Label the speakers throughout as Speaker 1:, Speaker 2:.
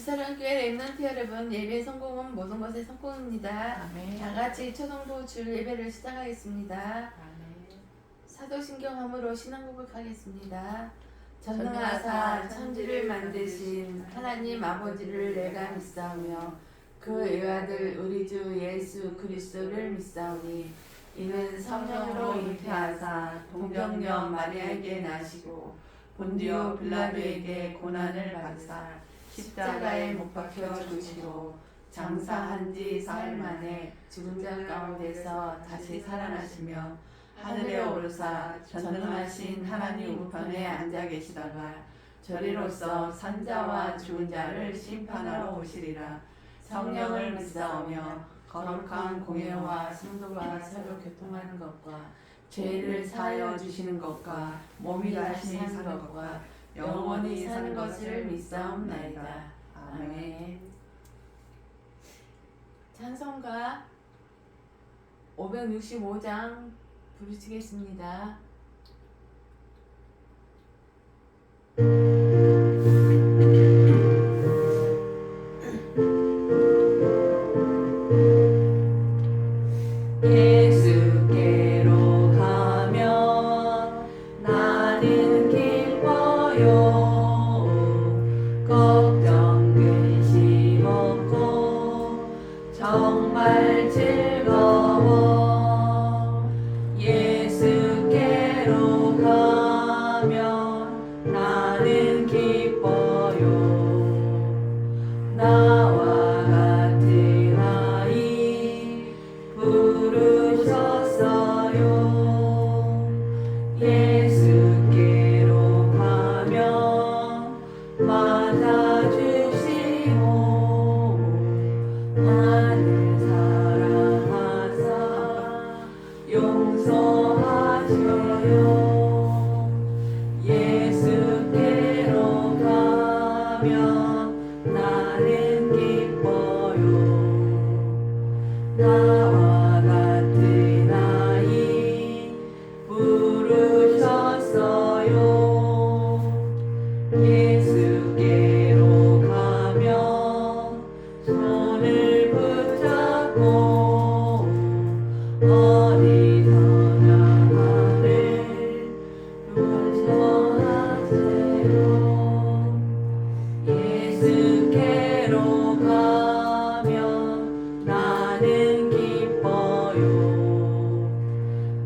Speaker 1: 주사랑교회 랩런트 여러분, 예배 성공은 모든 것의 성공입니다.
Speaker 2: 아멘.
Speaker 1: 다 같이 초등부 줄 예배를 시작하겠습니다.
Speaker 2: 아멘.
Speaker 1: 사도신경함으로 신앙 고백하겠습니다. 전능하사 천지를 만드신 하나님 아버지를 내가 믿사오며 그 외아들 우리 주 예수 그리스도를 믿사오니 이는 성령으로 잉태하사 동정녀 마리아에게 나시고 본디오 빌라도에게 고난을 받으사 십자가에 못 박혀 죽으시고 장사한 지 사흘 만에 죽은 자 가운데서 다시 살아나시며 하늘에 오르사 전능하신 하나님 우편에 앉아 계시다가 저리로서 산자와 죽은 자를 심판하러 오시리라. 성령을 믿사오며 거룩한 공예와 성도가 서로 교통하는 것과 죄를 사하여 주시는 것과 몸이 다시 사는 것과 영원히 사는 것을 믿사옵나이다. 아멘. 찬송가 565장 부르시겠습니다.
Speaker 2: 예수께로 가면 나는 기뻐요. 걱정 근심 없고 정말 즐거워. 예수께로 가면 나는 기뻐요. 나와 같은 아이 부르셨어요. 예수께로 가면 맞아주시고 나를 사랑하사 용서하셔요. 예수께로 가면 나는 기뻐요. 나와 같은 아이 부르셨어요. 예수께로 가면 손을 붙잡고 어디서나 나를 용서하세요. 예수께로 가면 나는 기뻐요.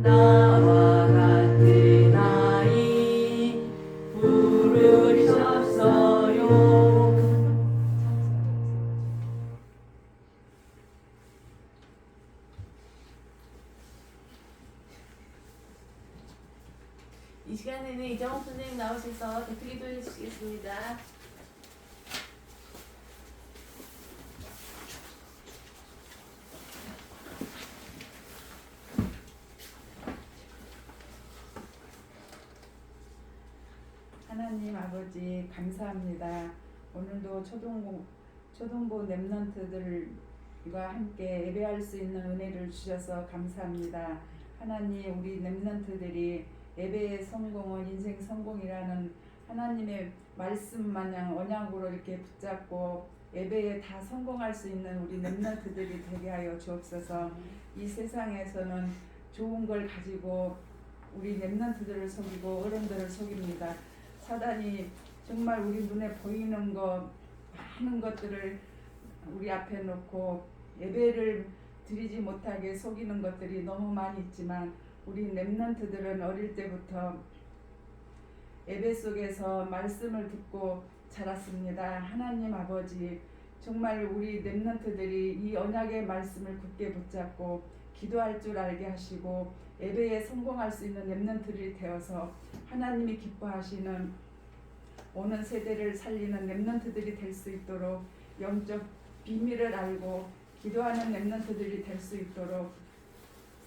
Speaker 2: 나와 같은 아이 부르셨어요.
Speaker 1: 이 시간에는 이정옥 선생님 나오셔서 대표 기도해 주시겠습니다.
Speaker 3: 하나님 아버지 감사합니다. 오늘도 초등부 랩런트들과 함께 예배할 수 있는 은혜를 주셔서 감사합니다. 하나님, 우리 랩런트들이 예배의 성공은 인생 성공이라는 하나님의 말씀 마냥 언약으로 이렇게 붙잡고 예배에 다 성공할 수 있는 우리 랩런트들이 되게 하여 주옵소서. 이 세상에서는 좋은 걸 가지고 우리 랩런트들을 속이고 어른들을 속입니다. 사단이 정말 우리 눈에 보이는 것 많은 것들을 우리 앞에 놓고 예배를 드리지 못하게 속이는 것들이 너무 많이 있지만 우리 랩런트들은 어릴 때부터 예배 속에서 말씀을 듣고 자랐습니다. 하나님 아버지, 정말 우리 랩런트들이 이 언약의 말씀을 굳게 붙잡고 기도할 줄 알게 하시고 예배에 성공할 수 있는 랩런트들이 되어서 하나님이 기뻐하시는 오는 세대를 살리는 랩런트들이 될 수 있도록 영적 비밀을 알고 기도하는 랩런트들이 될 수 있도록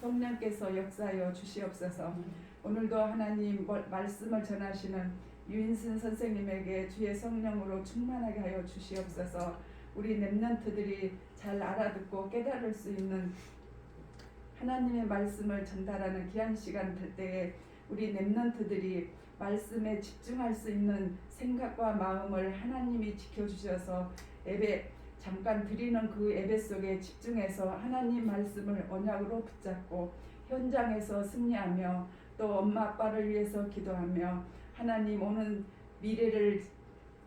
Speaker 3: 성령께서 역사하여 주시옵소서. 오늘도 하나님 말씀을 전하시는 유인순 선생님에게 주의 성령으로 충만하게 하여 주시옵소서. 우리 랩런트들이 잘 알아듣고 깨달을 수 있는 하나님의 말씀을 전달하는 귀한 시간 될 때에 우리 랩런트들이 말씀에 집중할 수 있는 생각과 마음을 하나님이 지켜주셔서 예배 잠깐 드리는 그 예배 속에 집중해서 하나님 말씀을 언약으로 붙잡고 현장에서 승리하며 또 엄마 아빠를 위해서 기도하며 하나님 오는 미래를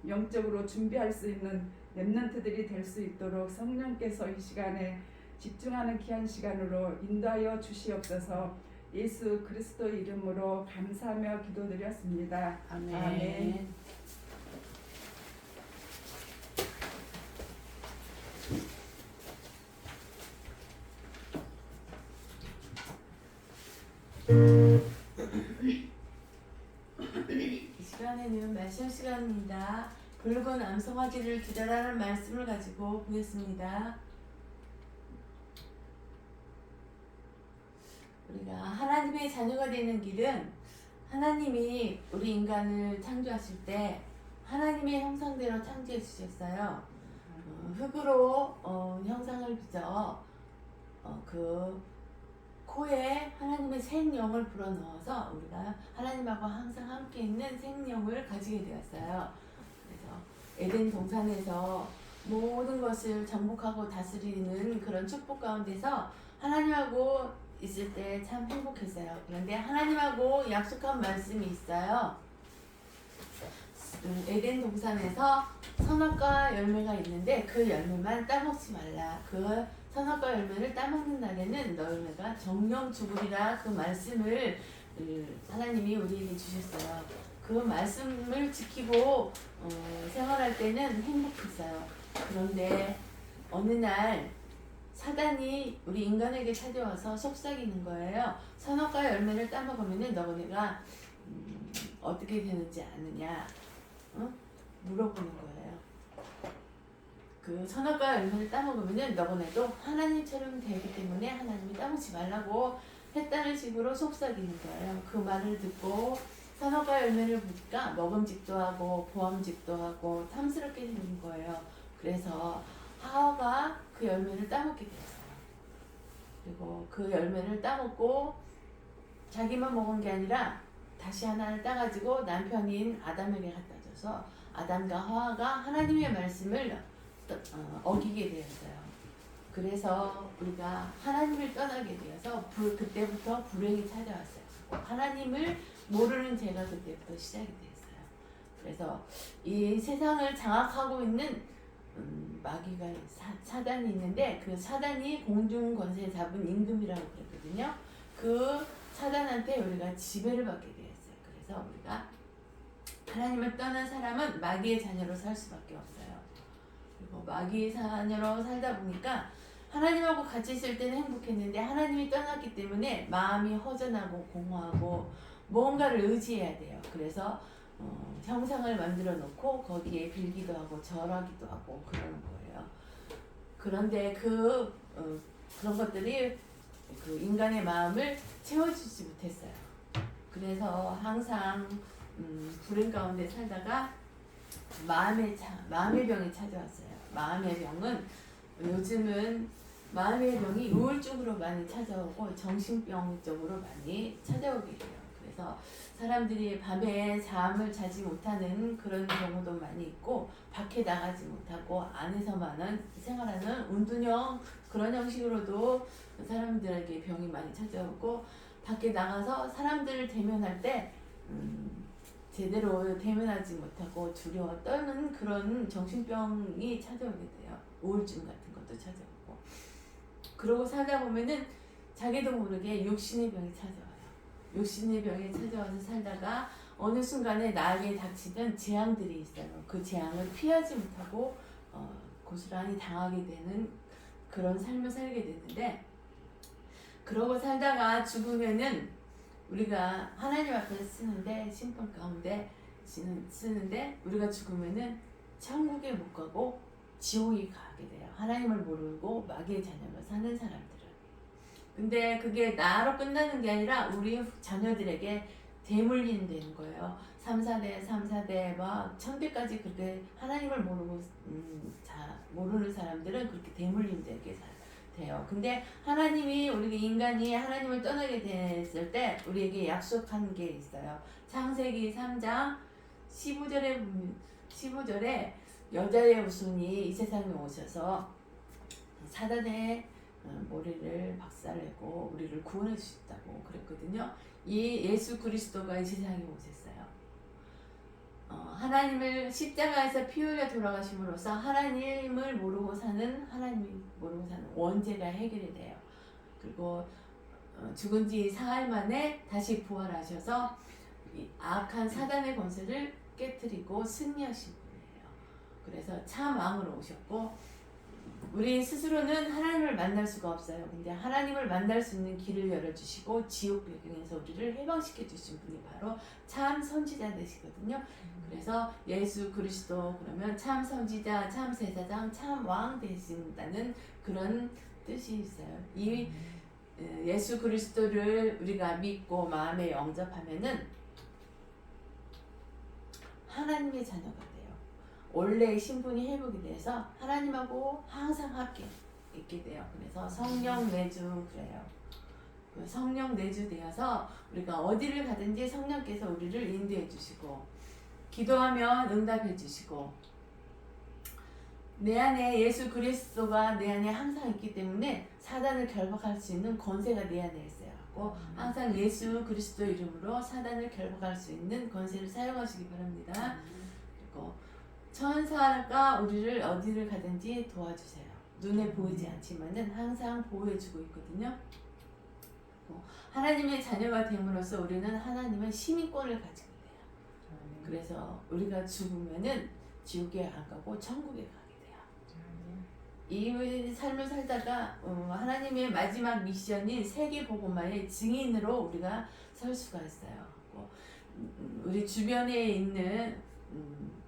Speaker 3: 영적으로 준비할 수 있는 렘넌트들이 될 수 있도록 성령께서 이 시간에 집중하는 귀한 시간으로 인도하여 주시옵소서. 예수 그리스도 이름으로 감사하며 기도드렸습니다.
Speaker 1: 아멘.
Speaker 3: 아멘.
Speaker 1: 이 시간에는 말씀 시간입니다. 붉은 암송아지를 기다라는 말씀을 가지고 보겠습니다. 우리가 하나님의 자녀가 되는 길은 하나님이 우리 인간을 창조하실 때 하나님의 형상대로 창조해 주셨어요. 흙으로 형상을 빚어 그 코에 하나님의 생명을 불어넣어서 우리가 하나님하고 항상 함께 있는 생명을 가지게 되었어요. 그래서 에덴 동산에서 모든 것을 정복하고 다스리는 그런 축복 가운데서 하나님하고 있을 때 참 행복했어요. 그런데 하나님하고 약속한 말씀이 있어요. 에덴 동산에서 선악과 열매가 있는데 그 열매만 따먹지 말라. 그 선악과 열매를 따먹는 날에는 너희가 정령 죽으리라. 그 말씀을 하나님이 우리에게 주셨어요. 그 말씀을 지키고 생활할 때는 행복했어요. 그런데 어느 날 사단이 우리 인간에게 찾아와서 속삭이는 거예요. 선악과 열매를 따먹으면 너희가 어떻게 되는지 아느냐 물어보는 거예요. 그 선악과 열매를 따먹으면 너희도 하나님처럼 되기 때문에 하나님이 따먹지 말라고 했다는 식으로 속삭이는 거예요. 그 말을 듣고 선악과 열매를 보니까 먹음직도 하고 보암직도 하고 탐스럽게 생긴 거예요. 그래서 하와가 그 열매를 따먹게 되었어요. 그리고 그 열매를 따먹고 자기만 먹은 게 아니라 다시 하나를 따가지고 남편인 아담에게 갖다 줘서 아담과 하와가 하나님의 말씀을 어기게 되었어요. 그래서 우리가 하나님을 떠나게 되어서 그때부터 불행이 찾아왔어요. 하나님을 모르는 죄가 그때부터 시작이 되었어요. 그래서 이 세상을 장악하고 있는 마귀가 사단이 있는데 그 사단이 공중 권세 잡은 임금이라고 그랬거든요. 그 사단한테 우리가 지배를 받게 되었어요. 그래서 우리가 하나님을 떠난 사람은 마귀의 자녀로 살 수밖에 없어요. 그리고 마귀의 자녀로 살다 보니까 하나님하고 같이 있을 때는 행복했는데 하나님이 떠났기 때문에 마음이 허전하고 공허하고 뭔가를 의지해야 돼요. 그래서 형상을 만들어 놓고 거기에 빌기도 하고 절하기도 하고 그러는 거예요. 그런데 그런 것들이 그 인간의 마음을 채워주지 못했어요. 그래서 항상 불행 가운데 살다가 마음의 병이 찾아왔어요. 마음의 병은 요즘은 마음의 병이 우울증으로 많이 찾아오고 정신병적으로 많이 찾아오게 돼요. 그래서 사람들이 밤에 잠을 자지 못하는 그런 경우도 많이 있고 밖에 나가지 못하고 안에서만은 생활하는 운동형 그런 형식으로도 사람들에게 병이 많이 찾아오고 밖에 나가서 사람들을 대면할 때 제대로 대면하지 못하고 두려워 떠는 그런 정신병이 찾아오게 돼요. 우울증 같은 것도 찾아오고 그러고 살다 보면은 자기도 모르게 육신의 병이 찾아와요. 육신의 병이 찾아와서 살다가 어느 순간에 나에게 닥치는 재앙들이 있어요. 그 재앙을 피하지 못하고 고스란히 당하게 되는 그런 삶을 살게 되는데 그러고 살다가 죽으면은 우리가 하나님 앞에 쓰는데 심판 가운데 쓰는데 우리가 죽으면은 천국에 못 가고 지옥에 가게 돼요. 하나님을 모르고 마귀의 자녀로 사는 사람들은. 근데 그게 나로 끝나는 게 아니라 우리 자녀들에게 대물림 되는 거예요. 3, 4대 막 1000대까지 그렇게 하나님을 모르고 모르는 사람들은 그렇게 대물림 되게 돼요. 근데 하나님이 우리 인간이 하나님을 떠나게 됐을 때 우리에게 약속한 게 있어요. 창세기 3장 15절에 여자의 우순이 이 세상에 오셔서 사단의 머리를 박살내고 우리를 구원해 주셨다고 그랬거든요. 이 예수 그리스도가 이 세상에 오셨어요. 하나님을 십자가에서 피 흘려 돌아가심으로써 하나님을 모르고 사는 원죄가 해결이 돼요. 그리고 죽은 지 사흘 만에 다시 부활하셔서 이 악한 사단의 권세를 깨뜨리고 승리하신 분이에요. 그래서 참 왕으로 오셨고 우리 스스로는 하나님을 만날 수가 없어요. 근데 하나님을 만날 수 있는 길을 열어주시고 지옥 배경에서 우리를 해방시켜 주신 분이 바로 참 선지자 되시거든요. 그래서 예수 그리스도 그러면 참 선지자, 참 제사장, 참 왕 되신다는 그런 뜻이 있어요. 이 예수 그리스도를 우리가 믿고 마음에 영접하면은 하나님의 자녀가 돼요. 원래의 신분이 회복이 돼서 하나님하고 항상 함께 있게 돼요. 그래서 성령 내주 그래요. 그 성령 내주 되어서 우리가 어디를 가든지 성령께서 우리를 인도해 주시고 기도하면 응답해 주시고 내 안에 예수 그리스도가 내 안에 항상 있기 때문에 사단을 결박할 수 있는 권세가 내 안에 있어요. 항상 예수 그리스도 이름으로 사단을 결박할 수 있는 권세를 사용하시기 바랍니다. 그리고 천사가 우리를 어디를 가든지 도와주세요. 눈에 보이지 않지만은 항상 보호해주고 있거든요. 하나님의 자녀가 됨으로써 우리는 하나님의 시민권을 가지고 돼요. 그래서 우리가 죽으면은 지옥에 안 가고 천국에 가게 돼요. 이 삶을 살다가 하나님의 마지막 미션인 세계 복음화의 증인으로 우리가 설 수가 있어요. 우리 주변에 있는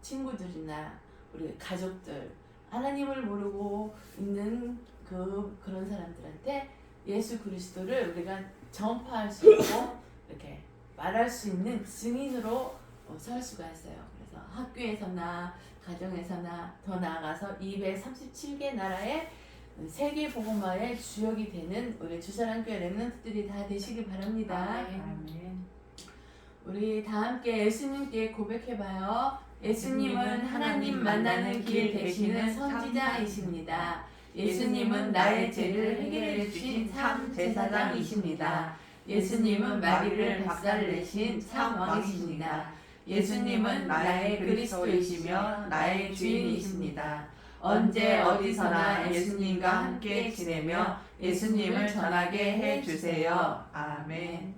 Speaker 1: 친구들이나 우리 가족들 하나님을 모르고 있는 그런 사람들한테 예수 그리스도를 우리가 전파할 수 있고 이렇게 말할 수 있는 증인으로 설 수가 있어요. 그래서 학교에서나 가정에서나 더 나아가서 237개 나라의 세계 복음화의 주역이 되는 우리 주사랑교회 렘넌트들이 다 되시길 바랍니다.
Speaker 3: 아멘.
Speaker 1: 우리 다 함께 예수님께 고백해봐요. 예수님은 하나님 만나는 길 되시는 선지자이십니다. 예수님은 나의 죄를 해결해 주신 참 제사장이십니다. 예수님은 마귀를 박살내신 참 왕이십니다. 예수님은 나의 그리스도이시며 나의 주인이십니다. 언제 어디서나 예수님과 함께 지내며 예수님을 전하게 해주세요. 아멘.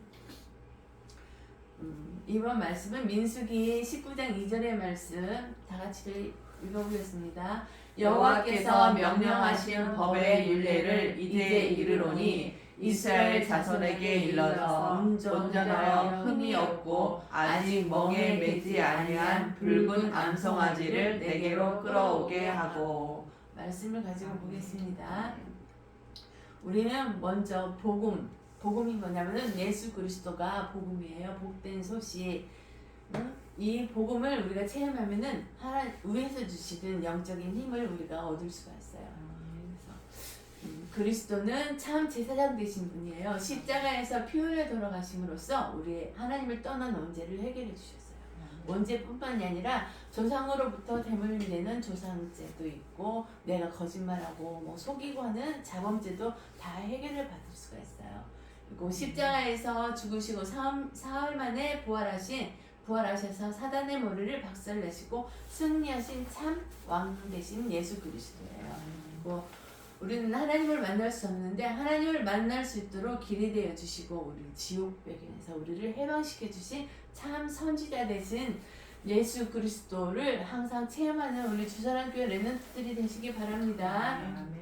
Speaker 1: 이번 말씀은 민수기 19장 2절의 말씀 다 같이 읽어보겠습니다. 여호와께서 명령하신 법의 율례를 이제 이르노니 이스라엘 자손에게 일러서 온전하여 흠이 없고 아직 멍에 매지 아니한 붉은 암송아지를 내게로 끌어오게 하고. 말씀을 가지고 보겠습니다. 우리는 먼저 복음이 뭐냐면은 예수 그리스도가 복음이에요. 복된 소식. 이 복음을 우리가 체험하면은 위에서 주시는 영적인 힘을 우리가 얻을 수가 있어요. 그래서 그리스도는 참 제사장 되신 분이에요. 십자가에서 피 흘려 돌아가심으로써 우리 하나님을 떠난 원죄를 해결해 주셨어요. 원죄뿐만이 아니라 조상으로부터 대물림되는 조상죄도 있고 내가 거짓말하고 뭐 속이고 하는 자범죄도 다 해결을 받을 수가 있어요. 그리고 십자가에서 죽으시고 사흘 만에 부활하셔서 사단의 머리를 박살내시고 승리하신 참 왕 되신 예수 그리스도예요. 그리고 우리는 하나님을 만날 수 없는데 하나님을 만날 수 있도록 길이 되어 주시고 우리 지옥 배경에서 우리를 해방시켜 주신 참 선지자 되신 예수 그리스도를 항상 체험하는 우리 주사랑교회 렘넌트들이 되시기 바랍니다.
Speaker 3: 아멘.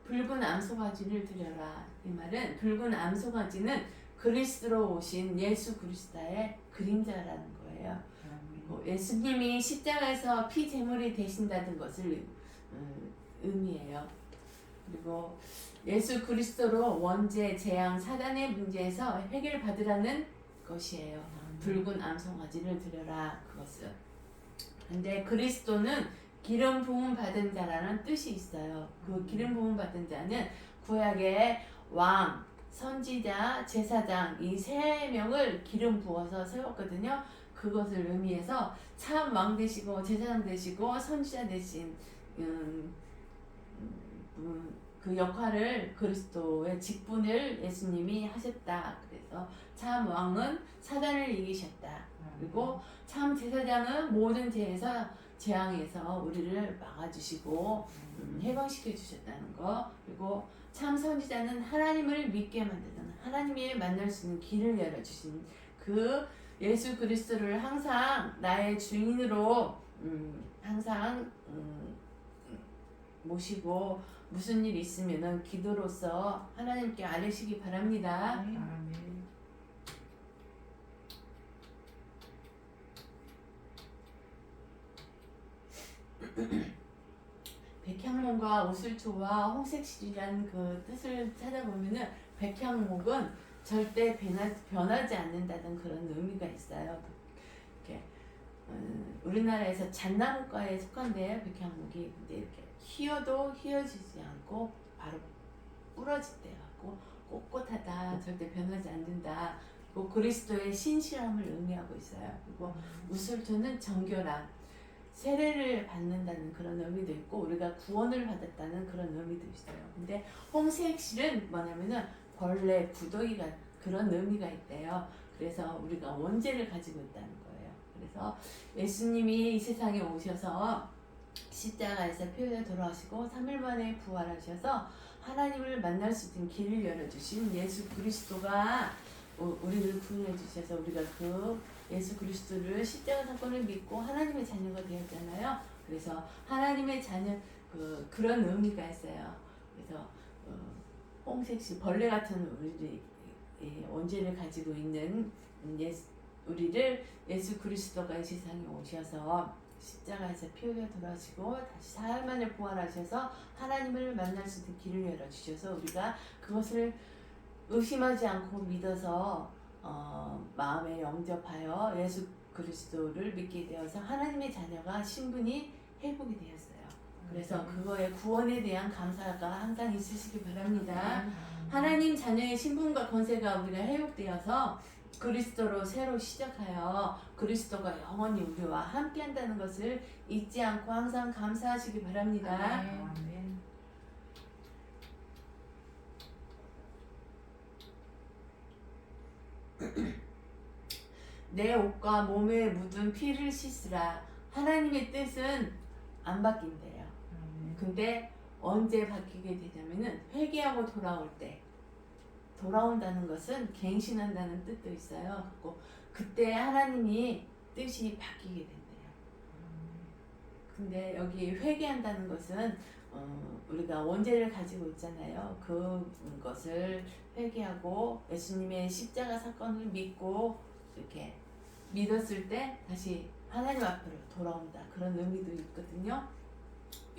Speaker 1: 붉은 암송아지를 드려라. 이 말은 붉은 암송아지는 그리스도로 오신 예수 그리스도의 그림자라는 거예요. 예수님이 십자가에서 피제물이 되신다는 것을 의미해요. 그리고 예수 그리스도로 원죄, 재앙, 사단의 문제에서 해결받으라는 것이에요. 붉은 암송아지를 드려라. 그것은. 근데 그리스도는 기름 부음 받은 자라는 뜻이 있어요. 그 기름 부음 받은 자는 구약의 왕, 선지자, 제사장 이 세 명을 기름 부어서 세웠거든요. 그것을 의미해서 참 왕 되시고 제사장 되시고 선지자 되신 그 역할을 그리스도의 직분을 예수님이 하셨다. 그래서 참 왕은 사단을 이기셨다. 그리고 참 제사장은 모든 재앙에서 우리를 막아주시고 해방시켜 주셨다는 거. 그리고 참 선지자는 하나님을 믿게 만드는 하나님이 만날 수 있는 길을 열어주신 그 예수 그리스도를 항상 나의 주인으로 항상 모시고 무슨 일 있으면은 기도로서 하나님께 아뢰시기 바랍니다.
Speaker 3: 아멘.
Speaker 1: 백향목과 오슬초와 홍색실이라는 그 뜻을 찾아보면은 백향목은 절대 변하지 않는다는 그런 의미가 있어요. 이렇게 우리나라에서 잣나무과에 속한데요, 백향목이. 근데 이렇게 휘어도 휘어지지 않고 바로 부러질 때 같고 꼿꼿하다, 절대 변하지 않는다. 그리고 그리스도의 신실함을 의미하고 있어요. 그리고 우슬초는 정결함, 세례를 받는다는 그런 의미도 있고 우리가 구원을 받았다는 그런 의미도 있어요. 근데 홍색실은 뭐냐면은 벌레, 구더기가 그런 의미가 있대요. 그래서 우리가 원죄를 가지고 있다는 거예요. 그래서 예수님이 이 세상에 오셔서 십자가에서 피흘려 돌아오시고 3일 만에 부활하셔서 하나님을 만날 수 있는 길을 열어주신 예수 그리스도가 우리를 구원해 주셔서 우리가 그 예수 그리스도를 십자가 사건을 믿고 하나님의 자녀가 되었잖아요. 그래서 하나님의 자녀 그런 의미가 있어요. 그래서 홍색시 벌레 같은 우리 원죄를 가지고 있는 우리를 예수 그리스도가 이 세상에 오셔서 십자가에서 피 흘려 돌아오시고 다시 사흘 만에 부활하셔서 하나님을 만날 수 있는 길을 열어주셔서 우리가 그것을 의심하지 않고 믿어서 마음에 영접하여 예수 그리스도를 믿게 되어서 하나님의 자녀가 신분이 회복이 되었어요. 그래서 그거의 구원에 대한 감사가 항상 있으시기 바랍니다. 하나님 자녀의 신분과 권세가 우리가 회복되어서 그리스도로 새로 시작하여 그리스도가 영원히 우리와 함께 한다는 것을 잊지 않고 항상 감사하시기 바랍니다.
Speaker 3: 아멘.
Speaker 1: 내 옷과 몸에 묻은 피를 씻으라. 하나님의 뜻은 안 바뀐대요. 근데 언제 바뀌게 되냐면은 회개하고 돌아올 때, 돌아온다는 것은 갱신한다는 뜻도 있어요. 그때 하나님이 뜻이 바뀌게 된대요. 근데 여기 회개한다는 것은 우리가 원죄를 가지고 있잖아요. 그것을 회개하고 예수님의 십자가 사건을 믿고 이렇게 믿었을 때 다시 하나님 앞으로 돌아온다. 그런 의미도 있거든요.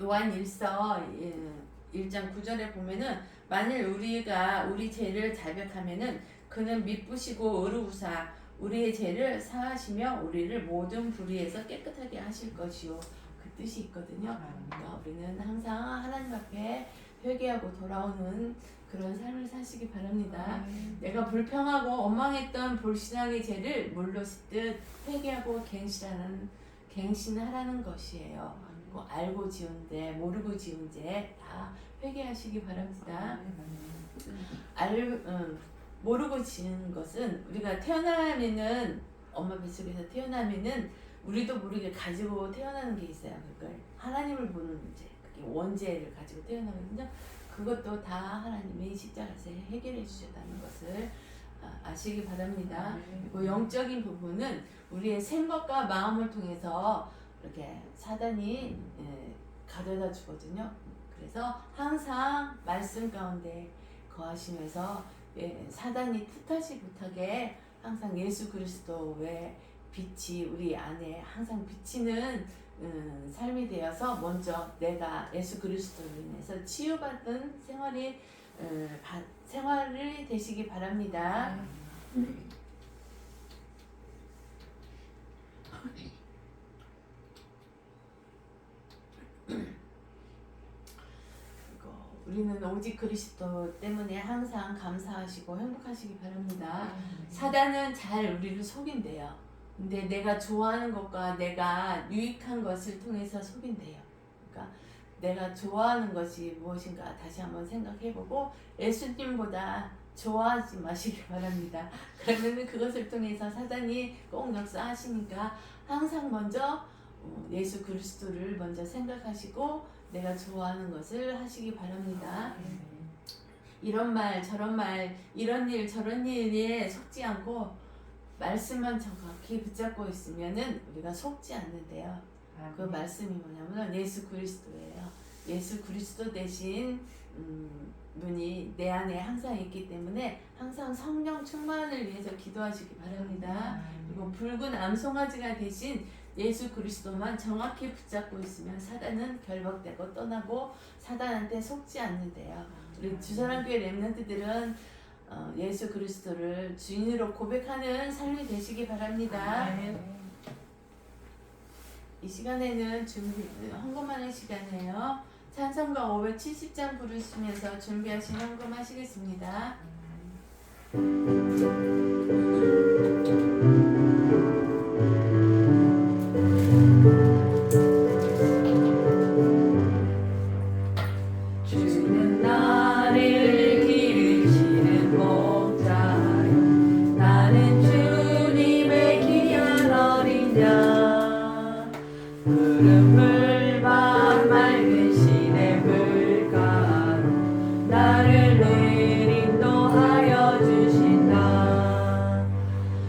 Speaker 1: 요한 1서 1장 9절에 보면은 만일 우리가 우리 죄를 자백하면은 그는 미쁘시고 의로우사 우리의 죄를 사하시며 우리를 모든 불의에서 깨끗하게 하실 것이요. 그 뜻이 있거든요. 그러니까 우리는 항상 하나님 앞에 회개하고 돌아오는 그런 삶을 사시기 바랍니다. 내가 불평하고 원망했던 불신앙의 죄를 물로 씻듯 회개하고 갱신하라는 것이에요. 그리고 알고 지은 죄, 모르고 지은 죄 다 회개하시기 바랍니다. 모르고 지은 것은 우리가 태어나면은 엄마 뱃속에서 태어나면은 우리도 모르게 가지고 태어나는 게 있어요. 그걸 하나님을 보는 문제, 그게 원죄를 가지고 태어나거든요. 그것도 다 하나님이 십자가에서 해결해 주셨다는 것을 아시기 바랍니다. 그리고 영적인 부분은 우리의 생각과 마음을 통해서 이렇게 사단이 가져다 주거든요. 그래서 항상 말씀 가운데 거하시면서 사단이 뜻하지 못하게 항상 예수 그리스도의 빛이 우리 안에 항상 비치는 삶이 되어서 먼저 내가 예수 그리스도로 인해서 치유받은 생활이 되시기 바랍니다. 우리는 오직 그리스도 때문에 항상 감사하시고 행복하시기 바랍니다. 사단은 잘 우리를 속인대요. 근데 내가 좋아하는 것과 내가 유익한 것을 통해서 속인대요. 그러니까 내가 좋아하는 것이 무엇인가 다시 한번 생각해보고 예수님보다 좋아하지 마시기 바랍니다. 그러면 그것을 통해서 사단이 꼭 역사하시니까 항상 먼저 예수 그리스도를 먼저 생각하시고 내가 좋아하는 것을 하시기 바랍니다. 이런 말 저런 말 이런 일 저런 일에 속지 않고 말씀만 정확히 붙잡고 있으면은 우리가 속지 않는데요. 그 말씀이 뭐냐면 예수 그리스도예요. 예수 그리스도 대신 분이 내 안에 항상 있기 때문에 항상 성령 충만을 위해서 기도하시기 바랍니다. 그리고 붉은 암송아지가 대신 예수 그리스도만 정확히 붙잡고 있으면 사단은 결박되고 떠나고 사단한테 속지 않는데요. 우리 주사랑교회 렘넌트들은 예수 그리스도를 주인으로 고백하는 삶이 되시기 바랍니다. 이 시간에는 헌금하는 시간이에요. 찬송가 570장 부르시면서 준비하신 헌금하시겠습니다.
Speaker 2: 주는 나를 기르시는 목자요 나는 주님의 귀한 어린 양 푸른 물밤 맑은 시냇물가로 나를 늘 인도하여 주신다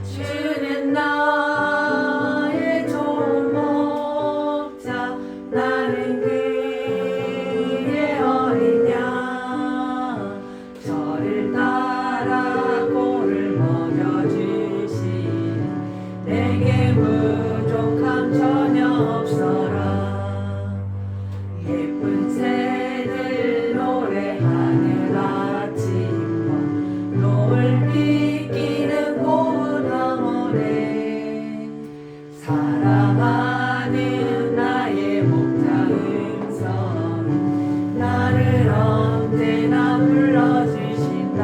Speaker 2: 주는 나의 좋은 목자 나는 그의 어린 양 저를 따라 꼴을 먹여주시니 내게 부족함 전혀 없어라 예쁜 새들 노래하는 아침과 노을 비끼는 고운 황혼에 사랑하는 나의 목자 음성 나를 언제나 불러주신다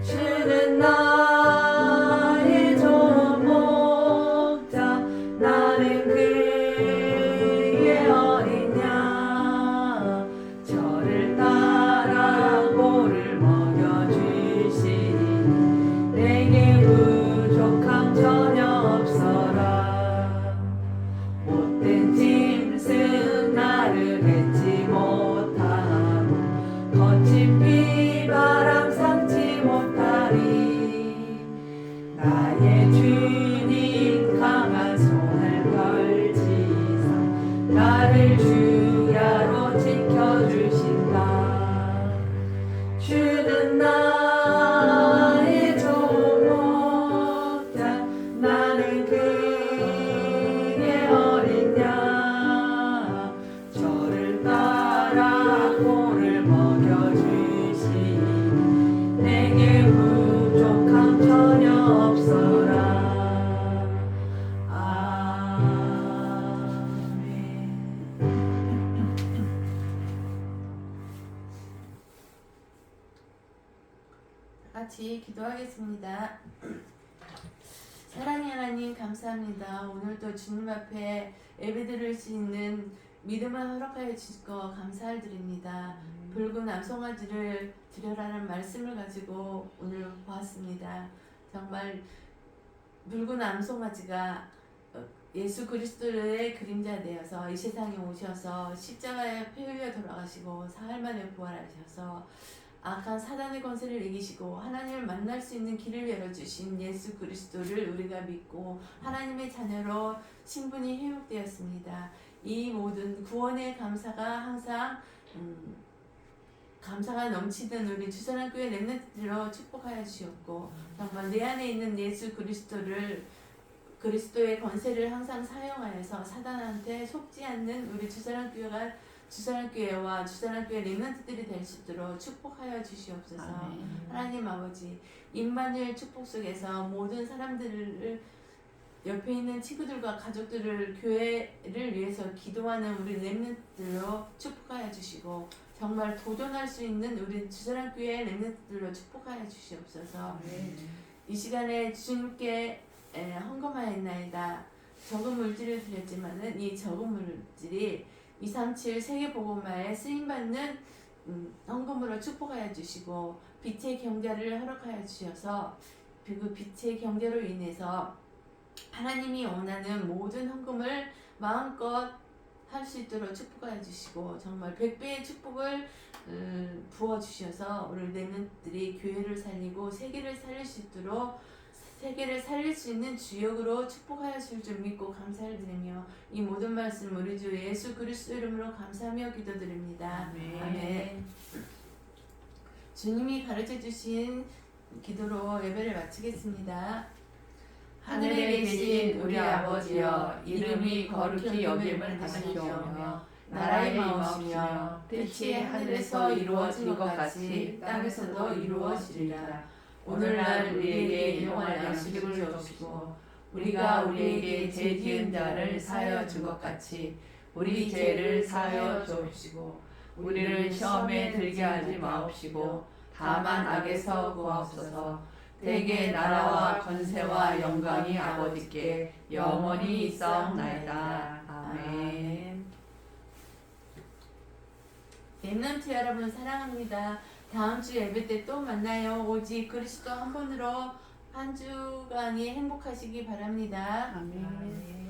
Speaker 2: 주는 나의 좋은 목자 나는 그의 어린 양 저를 따라 꼴을 먹여주시니 내게 부족함 전혀 없어라 못된 짐승 나를 뱉지 못하고 거친 비바람 삼지 못하리 나의 주님 강한 손을 펼치사 나를 주야로 지켜주신다 주는 나의 좋은 목자 나는 그의 어린 양 저를 따라 꼴을 먹여주시니 내게 부족함 전혀 없어라 아멘
Speaker 1: 같이 기도하겠습니다. 사랑의 하나님 감사합니다. 오늘도 주님 앞에 예배드릴 수 있는 믿음을 허락하여 주시고 감사를 드립니다. 붉은 암송아지를 드려라는 말씀을 가지고 오늘 보았습니다. 정말 붉은 암송아지가 예수 그리스도의 그림자 되어서 이 세상에 오셔서 십자가에 피 흘려 돌아가시고 사흘 만에 부활하셔서 악한 사단의 권세를 이기시고 하나님을 만날 수 있는 길을 열어주신 예수 그리스도를 우리가 믿고 하나님의 자녀로 신분이 회복되었습니다. 이 모든 구원의 감사가 항상 감사가 넘치는 우리 주사랑교회 렘넌트들로 축복하여 주셨고 정말 내 안에 있는 예수 그리스도의 권세를 항상 사용하여서 사단한테 속지 않는 우리 주사랑교회와 주사랑교회 렘넌트들이 될 수 있도록 축복하여 주시옵소서. 하나님 아버지 임마누엘 축복 속에서 모든 사람들을 옆에 있는 친구들과 가족들을 교회를 위해서 기도하는 우리 렘넌트들로 축복하여 주시고 정말 도전할 수 있는 우리 주사랑교회 렘넌트들로 축복하여 주시옵소서. 이 시간에 주님께 헌금하였나이다. 적은 물질을 드렸지만은 이 적은 물질이 237 세계복음화에 쓰임받는 헌금으로 축복하여 주시고 빛의 경제를 허락하여 주셔서 그 빛의 경제로 인해서 하나님이 원하는 모든 헌금을 마음껏 할 수 있도록 축복하여 주시고 정말 100배의 축복을 부어주셔서 우리 렘넌트들이 교회를 살리고 세계를 살릴 수 있도록 세계를 살릴 수 있는 주역으로 축복하여 줄 줄 믿고 감사를 드리며 이 모든 말씀 우리 주 예수 그리스도 이름으로 감사하며 기도드립니다. 아멘. 주님이 가르쳐 주신 기도로 예배를 마치겠습니다.
Speaker 2: 하늘에 계신 우리 아버지여 이름이 거룩히 여김을 받으시오며 나라의 마음이시며 뜻이 하늘에서 이루어진 것 같이 땅에서도 이루어지리라. 오늘날 우리에게 일용할 양식을 주옵시고 우리가 우리에게 죄 지은 자를 사하여 준 것 같이 우리 죄를 사하여 주옵시고 우리를 시험에 들게 하지 마옵시고 다만 악에서 구하옵소서. 대개 나라와 권세와 영광이 아버지께 영원히 있사옵나이다. 아멘.
Speaker 1: 렘넌트 여러분 사랑합니다. 다음 주 예배 때 또 만나요. 오직 그리스도 한 분으로 한 주간이 행복하시기 바랍니다.
Speaker 3: 아멘.